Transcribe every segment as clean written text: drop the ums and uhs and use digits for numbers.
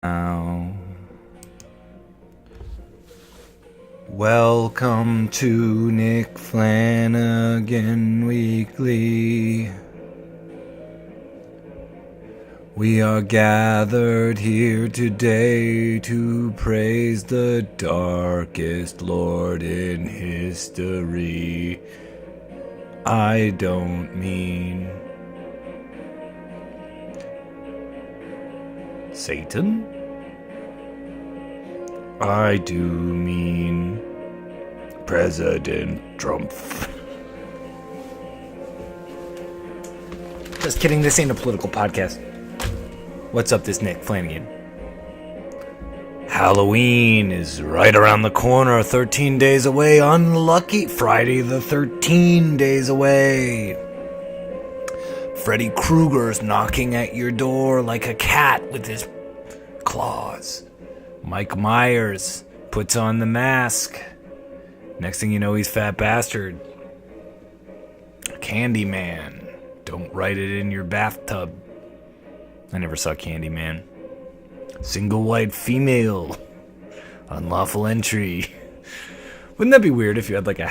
Now, welcome to Nick Flanagan Weekly. We are gathered here today to praise the darkest lord in history. I don't mean Satan? I do mean President Trump. Just kidding, this ain't a political podcast. What's up, this Nick Flanagan? Halloween is right around the corner, 13 days away. Unlucky Friday the 13 days away. Freddy Krueger's knocking at your door like a cat with his claws. Mike Myers puts on the mask. Next thing you know, he's Fat Bastard. Candyman. Don't write it in your bathtub. I never saw Candyman. Single white female. Unlawful entry. Wouldn't that be weird if you had like a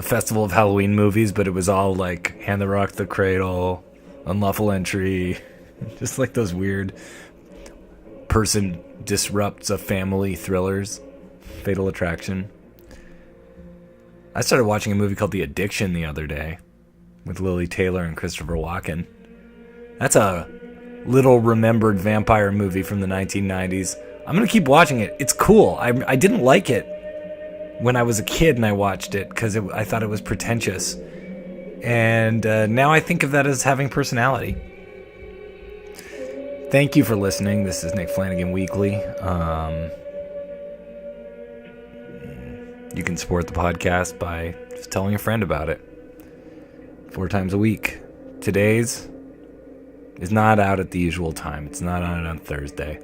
festival of Halloween movies, but it was all like Hand the Rock the Cradle, Unlawful Entry, just like those weird person disrupts a family thrillers, Fatal Attraction. I started watching a movie called The Addiction the other day with Lily Taylor and Christopher Walken. That's a little remembered vampire movie from the 1990s. I'm going to keep watching it. It's cool. I didn't like it when I was a kid and I watched it because I thought it was pretentious. And now I think of that as having personality. Thank you for listening. This is Nick Flanagan Weekly. You can support the podcast by just telling a friend about it. 4 times a week. Today's is not out at the usual time. It's not on Thursday.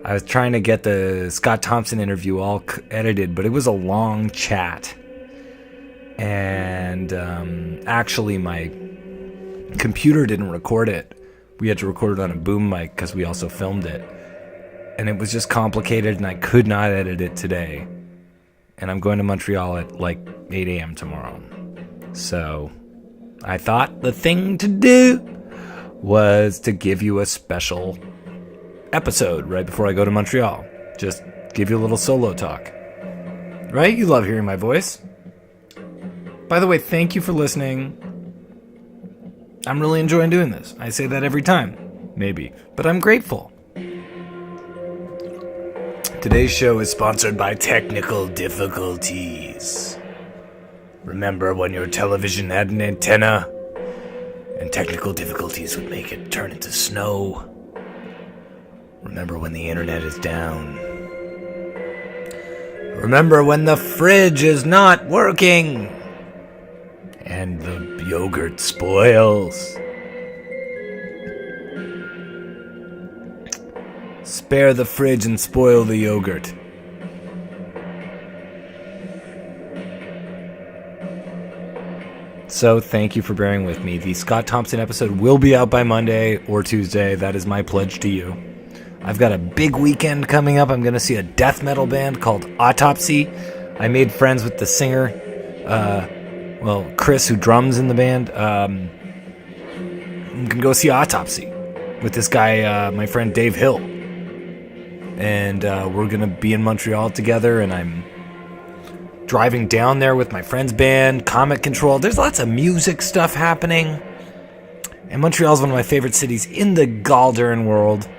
I was trying to get the Scott Thompson interview all edited, but it was a long chat. And actually, my computer didn't record it. We had to record it on a boom mic because we also filmed it. And it was just complicated, and I could not edit it today. And I'm going to Montreal at like 8 a.m. tomorrow. So I thought the thing to do was to give you a special episode right before I go to Montreal. Just give you a little solo talk. Right? You love hearing my voice. By the way, thank you for listening. I'm really enjoying doing this. I say that every time. Maybe. But I'm grateful. Today's show is sponsored by Technical Difficulties. Remember when your television had an antenna and technical difficulties would make it turn into snow? Remember when the internet is down? Remember when the fridge is not working and the yogurt spoils? Spare the fridge and spoil the yogurt. So thank you for bearing with me. The Scott Thompson episode will be out by Monday or Tuesday. That is my pledge to you. I've got a big weekend coming up. I'm going to see a death metal band called Autopsy. I made friends with the singer, Chris, who drums in the band. I'm going to go see Autopsy with this guy, my friend Dave Hill. And we're going to be in Montreal together, and I'm driving down there with my friend's band, Comet Control. There's lots of music stuff happening. And Montreal's one of my favorite cities in the Galdern world.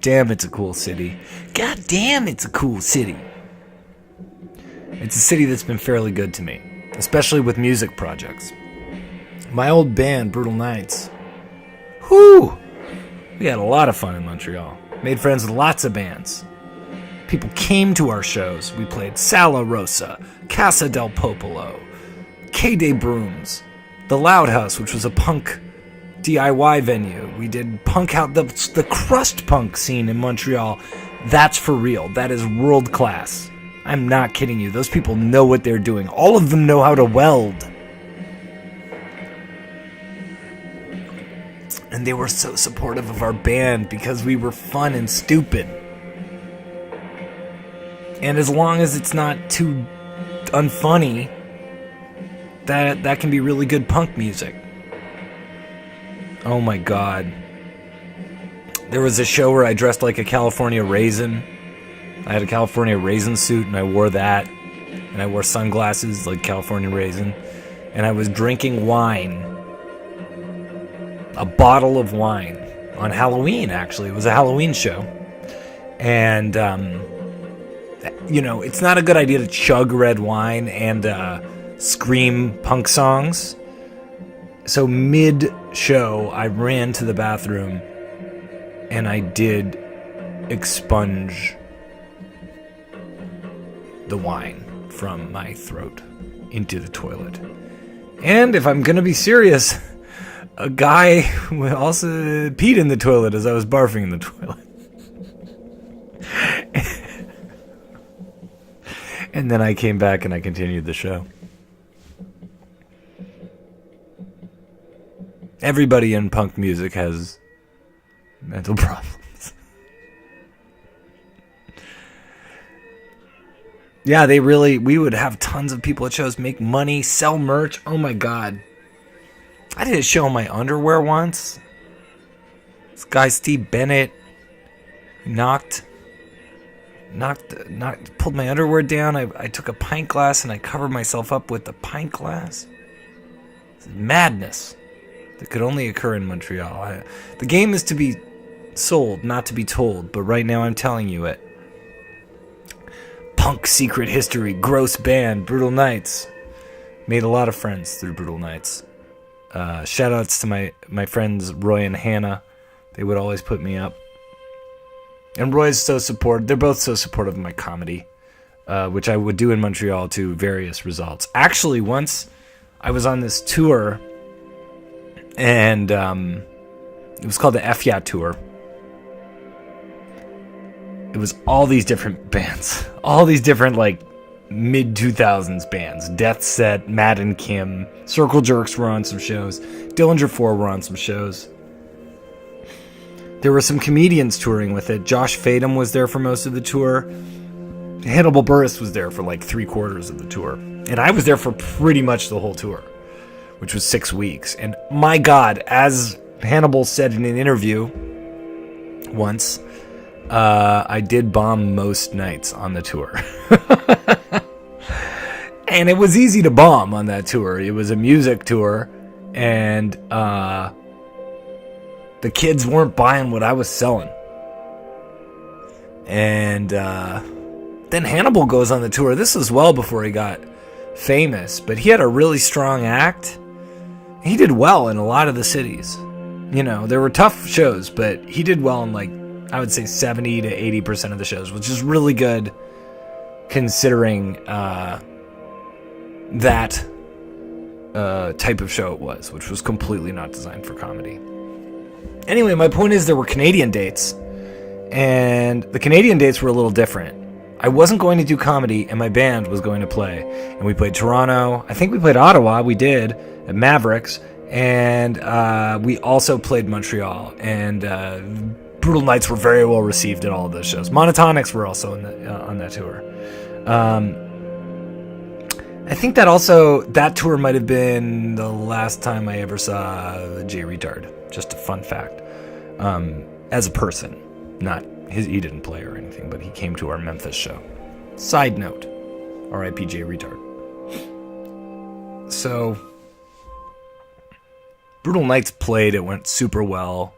Damn, it's a cool city. God damn, it's a cool city. It's a city that's been fairly good to me, especially with music projects. My old band, Brutal Nights. Whew! We had a lot of fun in Montreal. Made friends with lots of bands. People came to our shows. We played Sala Rosa, Casa del Popolo, K-Day Brooms, The Loud House, which was a punk DIY venue. We did punk out the crust punk scene in Montreal. That's for real. That is world class. I'm not kidding you. Those people know what they're doing. All of them know how to weld. And and they were so supportive of our band because we were fun and stupid. And as long as it's not too unfunny, that can be really good punk music. Oh my God. There was a show where I dressed like a California raisin. I had a California raisin suit and I wore that. And I wore sunglasses like California raisin. And I was drinking wine. A bottle of wine. On Halloween, actually. It was a Halloween show. And, it's not a good idea to chug red wine and scream punk songs. So mid-show, I ran to the bathroom and I did expunge the wine from my throat into the toilet. And if I'm going to be serious, a guy also peed in the toilet as I was barfing in the toilet. And then I came back and I continued the show. Everybody in punk music has mental problems. Yeah, we would have tons of people at shows, make money, sell merch. Oh my God. I did a show in my underwear once. This guy, Steve Bennett, pulled my underwear down. I took a pint glass and I covered myself up with the pint glass. It's madness that could only occur in Montreal. The game is to be sold, not to be told, but right now I'm telling you it. Punk secret history, gross band, Brutal Nights. Made a lot of friends through Brutal Nights. Shout outs to my friends Roy and Hannah. They would always put me up. And Roy's so supportive. They're both so supportive of my comedy, which I would do in Montreal to various results. Actually, once I was on this tour, and it was called the FYA Tour. It was all these different bands. All these different, mid-2000s bands. Death Set, Matt and Kim, Circle Jerks were on some shows. Dillinger 4 were on some shows. There were some comedians touring with it. Josh Fadem was there for most of the tour. Hannibal Buress was there for 3/4 of the tour. And I was there for pretty much the whole tour, which was 6 weeks. And my God, as Hannibal said in an interview once, I did bomb most nights on the tour. And it was easy to bomb on that tour. It was a music tour, and the kids weren't buying what I was selling. And then Hannibal goes on the tour. This was well before he got famous, but he had a really strong act. He did well in a lot of the cities. There were tough shows, but he did well in I would say 70 to 80% of the shows, which is really good considering that type of show it was, which was completely not designed for comedy. Anyway, my point is there were Canadian dates, and the Canadian dates were a little different. I wasn't going to do comedy, and my band was going to play. And we played Toronto. I think we played Ottawa. We did, at Mavericks. And we also played Montreal. And Brutal Nights were very well received at all of those shows. Monotonics were also on that tour. I think that tour might have been the last time I ever saw Jay Retard. Just a fun fact. As a person, he didn't play or anything, but he came to our Memphis show. Side note, R.I.P. Jay Retard. So, Brutal Nights played. It went super well.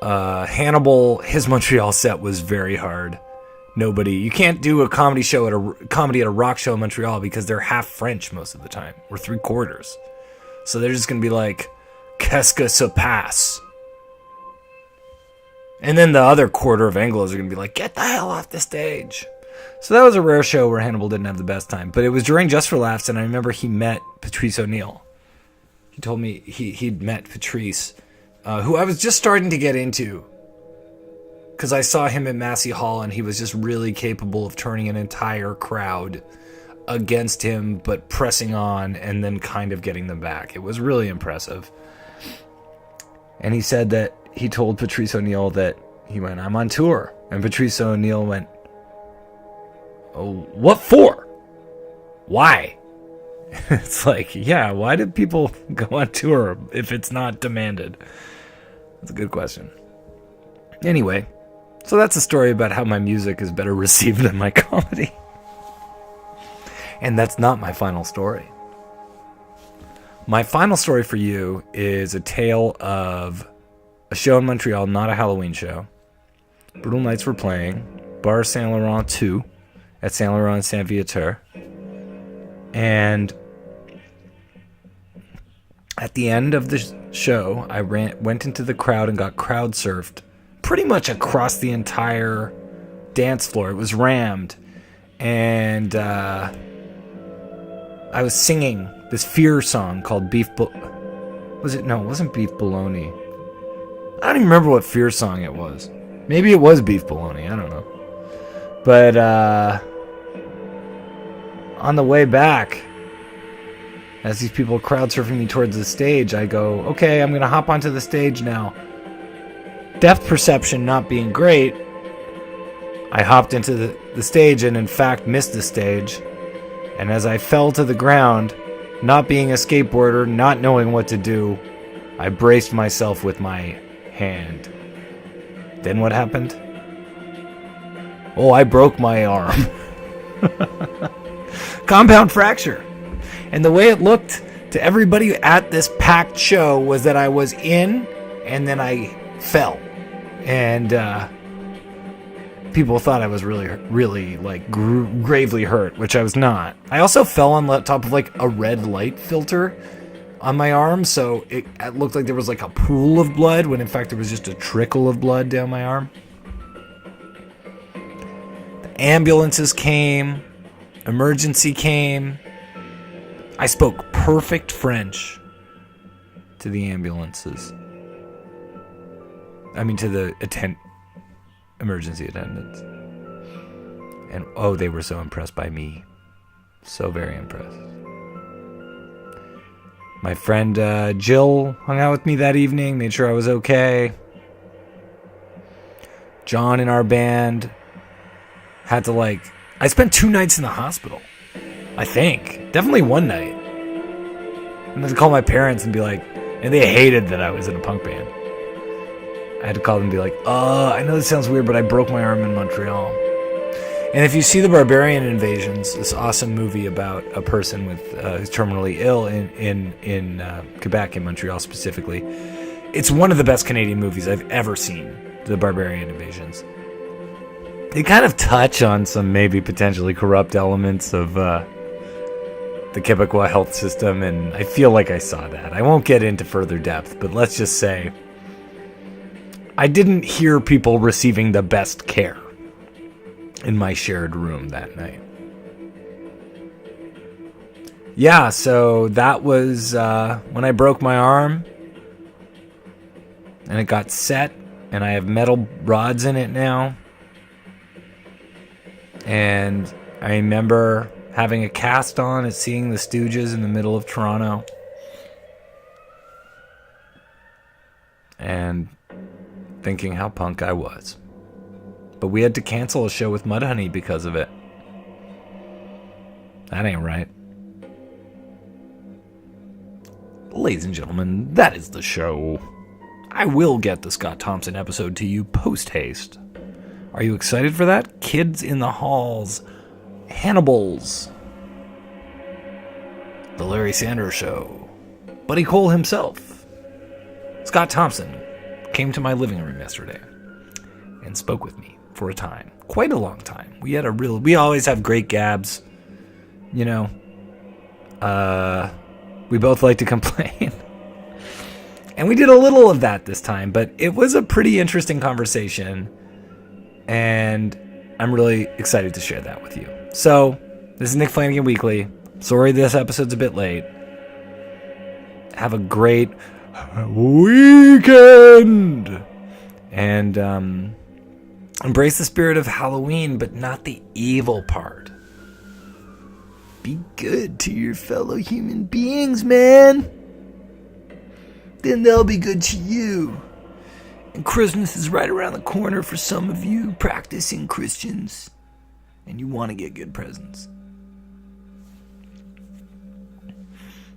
Hannibal, his Montreal set was very hard. You can't do a comedy at a rock show in Montreal because they're half French most of the time, or 3/4. So they're just gonna be like, "Qu'est-ce que se passe?" And then the other quarter of Anglos are gonna be like, "Get the hell off the stage." So that was a rare show where Hannibal didn't have the best time, but it was during Just for Laughs, and I remember he met Patrice O'Neill. He told me he'd met Patrice, who I was just starting to get into. Because I saw him at Massey Hall, and he was just really capable of turning an entire crowd against him, but pressing on and then kind of getting them back. It was really impressive. And he said that he told Patrice O'Neill that he went, I'm on tour. And Patrice O'Neill went, oh, what for? Why? It's like, yeah, why do people go on tour if it's not demanded? That's a good question. Anyway, so that's a story about how my music is better received than my comedy. And that's not my final story. My final story for you is a tale of a show in Montreal, not a Halloween show. Brutal Nights were playing. Bar Saint Laurent 2 at Saint Laurent and Saint Viateur. And at the end of the show, I went into the crowd and got crowd surfed pretty much across the entire dance floor. It was rammed. And I was singing this Fear song called Beef... Was it? No, it wasn't Beef Bologna. I don't even remember what Fear song it was. Maybe it was Beef Bologna. I don't know. But on the way back, as these people crowd surfing me towards the stage, I go, okay, I'm going to hop onto the stage now. Depth perception not being great, I hopped into the stage and in fact missed the stage. And as I fell to the ground, not being a skateboarder, not knowing what to do, I braced myself with my hand. Then what happened? Oh, I broke my arm. Compound fracture. And the way it looked to everybody at this packed show was that I was in and then I fell. And people thought I was really like gravely hurt, which I was not. I also fell on top of like a red light filter on my arm, so it looked like there was like a pool of blood when in fact there was just a trickle of blood down my arm. The ambulances came, emergency came. I spoke perfect French to the ambulances. I mean to the emergency attendants. And oh, they were so impressed by me. So very impressed. My friend Jill hung out with me that evening, made sure I was okay. John in our band had to I spent 2 nights in the hospital. I think. Definitely one night. I had to call my parents and be like, and they hated that I was in a punk band. I had to call them and be like, I know this sounds weird, but I broke my arm in Montreal. And if you see The Barbarian Invasions, this awesome movie about a person who's terminally ill in Quebec, in Montreal specifically, it's one of the best Canadian movies I've ever seen, The Barbarian Invasions. They kind of touch on some maybe potentially corrupt elements of the Quebecois health system, and I feel like I saw that. I won't get into further depth, but let's just say I didn't hear people receiving the best care in my shared room that night. Yeah, so that was when I broke my arm and it got set, and I have metal rods in it now. And I remember having a cast on at Seeing the Stooges in the middle of Toronto. And thinking how punk I was. But we had to cancel a show with Mudhoney because of it. That ain't right. Ladies and gentlemen, that is the show. I will get the Scott Thompson episode to you post-haste. Are you excited for that? Kids in the Halls, Hannibals, The Larry Sanders Show, Buddy Cole himself, Scott Thompson came to my living room yesterday and spoke with me for a time. Quite a long time. We always have great gabs. You know, we both like to complain. And we did a little of that this time, but it was a pretty interesting conversation. And I'm really excited to share that with you. So, this is Nick Flanagan Weekly. Sorry this episode's a bit late. Have a great weekend! And embrace the spirit of Halloween, but not the evil part. Be good to your fellow human beings, man. then they'll be good to you. And Christmas is right around the corner for some of you practicing Christians. And you want to get good presents.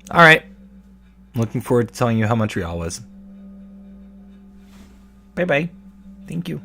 Alright. Looking forward to telling you how Montreal was. Bye-bye. Thank you.